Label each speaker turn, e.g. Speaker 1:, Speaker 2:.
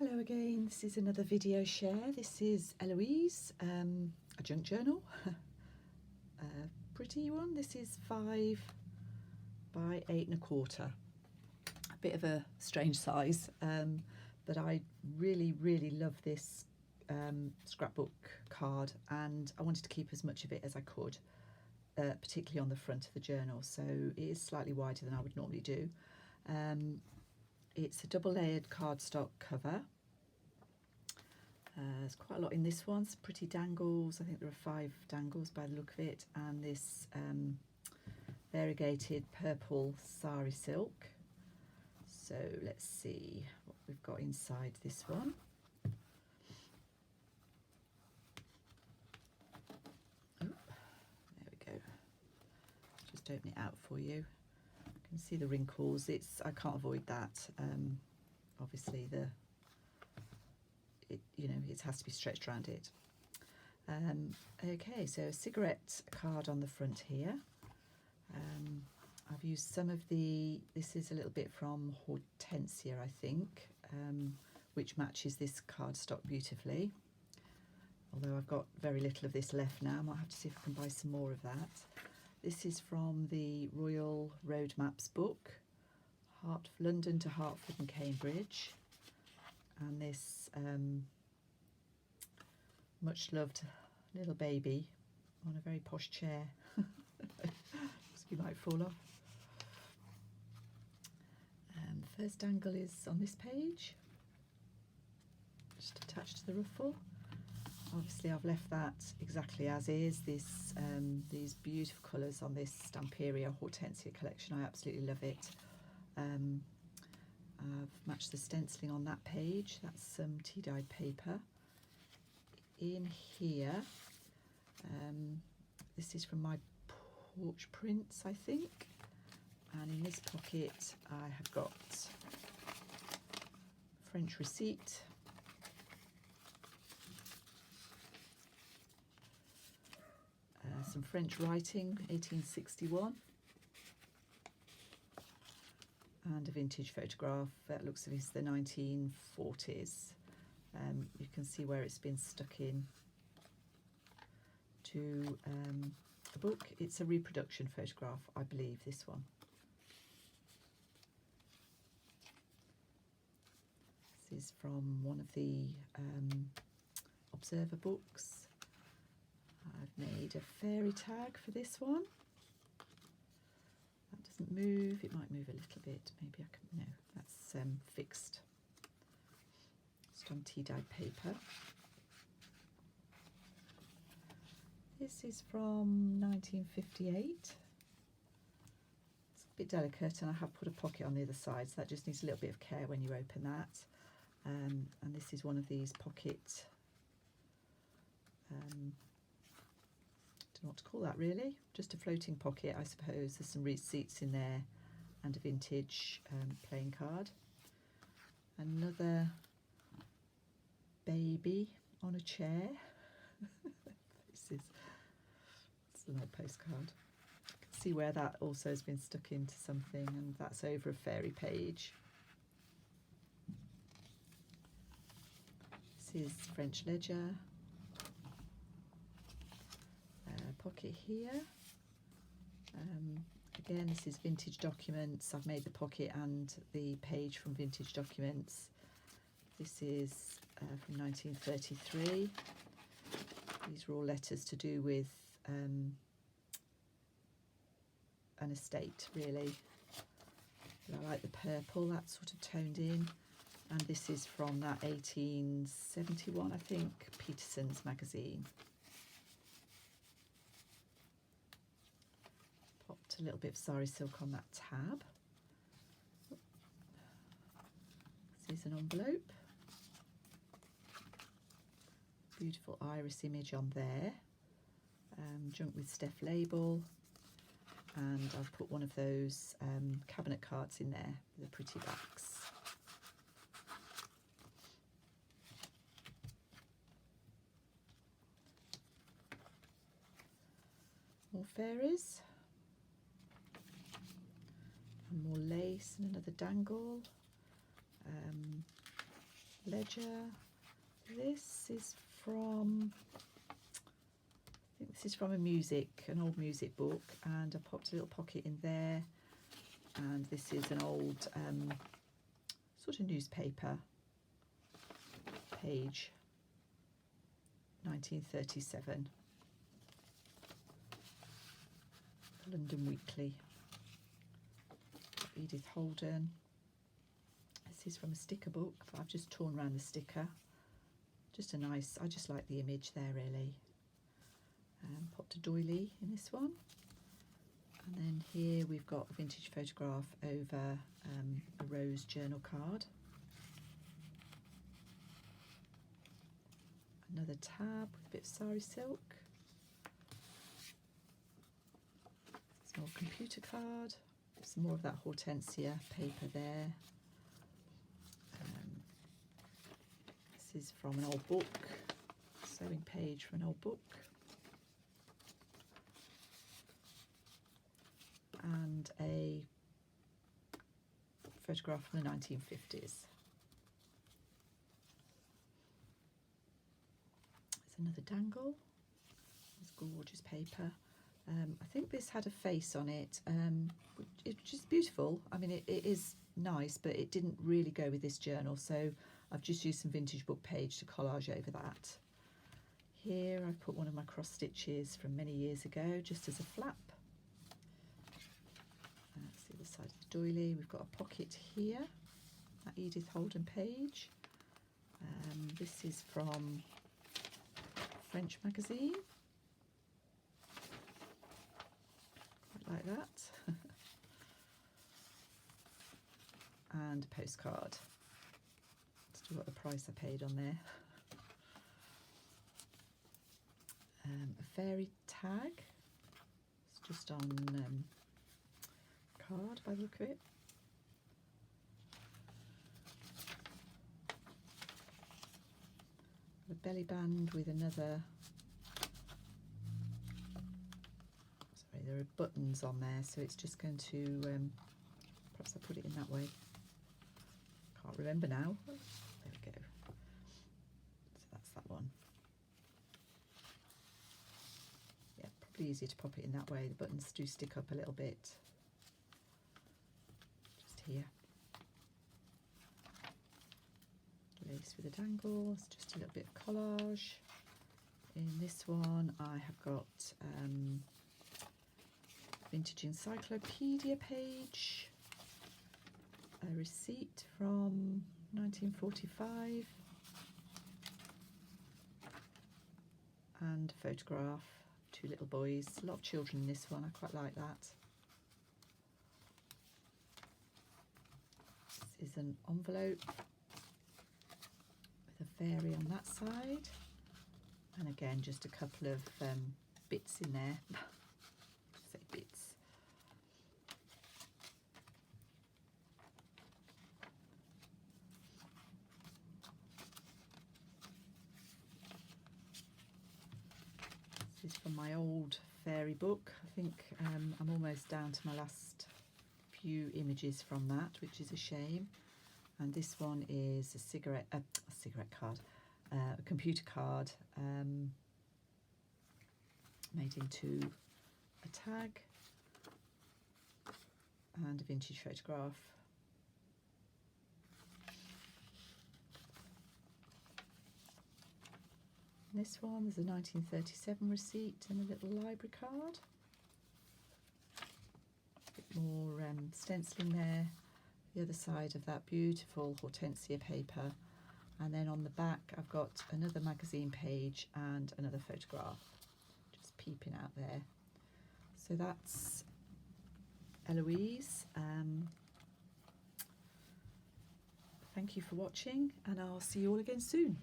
Speaker 1: Hello again, this is another video share. This is Elouise, a junk journal, a pretty one. This is 5 by 8¼ a bit of a strange size, but I really love this scrapbook card, and I wanted to keep as much of it as I could, particularly on the front of the journal, so it is slightly wider than I would normally do. It's a double layered cardstock cover. There's quite a lot in this one, some pretty dangles. I think there are 5 dangles by the look of it, and this variegated purple sari silk. So let's see what we've got inside this one. Oh, there we go. Just open it out for you. You can see the wrinkles. I can't avoid that. Obviously it has to be stretched around it. Okay, so a cigarette card on the front here. I've used some of this is a little bit from Hortensia, I think, which matches this cardstock beautifully. Although I've got very little of this left now, I might have to see if I can buy some more of that. This is from the Royal Road Maps book, London to Hertford and Cambridge. And this much loved little baby on a very posh chair. You might fall off. The first dangle is on this page, just attached to the ruffle. Obviously I've left that exactly as is. These beautiful colours on this Stamperia Hortensia collection, I absolutely love it. I've matched the stenciling on that page. That's some tea-dyed paper. In here, this is from my porch prints, I think. And in this pocket, I have got French receipt, some French writing, 1861. And a vintage photograph. That looks like it's the 1940s. You can see where it's been stuck in to the book. It's a reproduction photograph, I believe, this one. This is from one of the Observer books. I've made a fairy tag for this one. Doesn't move. It might move a little bit. Maybe I can. No, that's fixed. Just on tea-dyed paper. This is from 1958. It's a bit delicate, and I have put a pocket on the other side, so that just needs a little bit of care when you open that. And this is one of these pocket. Don't know what to call that really, just a floating pocket, I suppose. There's some receipts in there and a vintage playing card. Another baby on a chair. This is an old postcard. You can see where that also has been stuck into something, and that's over a fairy page. This is French ledger. Pocket here. Again, this is vintage documents. I've made the pocket and the page from vintage documents. This is from 1933. These are all letters to do with an estate, really. But I like the purple, that's sort of toned in. And this is from that 1871, I think, Peterson's magazine. Popped a little bit of sari silk on that tab. This is an envelope. Beautiful iris image on there. Junk with Steph label. And I've put one of those cabinet cards in there with the pretty backs. More fairies. And more lace and another dangle. ledger. This is from, I think this is from an old music book, and I popped a little pocket in there. And this is an old sort of newspaper page, 1937, London Weekly, Edith Holden. This is from a sticker book, but I've just torn around the sticker. Just a nice, I just like the image there really. Popped a doily in this one. And then here we've got a vintage photograph over a rose journal card. Another tab with a bit of sari silk. Small computer card. Some more of that hortensia paper there. This is from an old book. Sewing page from an old book. And a photograph from the 1950s. There's another dangle. It's gorgeous paper. I think this had a face on it, which is beautiful. I mean, it is nice, but it didn't really go with this journal, so I've just used some vintage book page to collage over that. Here I've put one of my cross stitches from many years ago, just as a flap. That's the other side of the doily. We've got a pocket here, that Edith Holden page. This is from French magazine. Quite like that. And a postcard. Still got the price I paid on there. A fairy tag. It's just on card by the look of it. A belly band with another, sorry, there are buttons on there, so it's just going to, perhaps I'll put it in that way. Can't remember now. There we go. So that's that one. Yeah, probably easier to pop it in that way. The buttons do stick up a little bit. Just here. Lace with a dangle, it's just a little bit of collage. In this one I have got vintage encyclopedia page, a receipt from 1945, and a photograph, two little boys, a lot of children in this one, I quite like that. This is an envelope with a fairy on that side, and again just a couple of bits in there. Say bits. This is from my old fairy book. I think I'm almost down to my last few images from that, which is a shame. And this one is a cigarette card, a computer card made into a tag, and a vintage photograph. This one, there's a 1937 receipt and a little library card. A bit more stenciling there. The other side of that beautiful hortensia paper, and then on the back I've got another magazine page and another photograph just peeping out there. So that's Elouise. Thank you for watching, and I'll see you all again soon.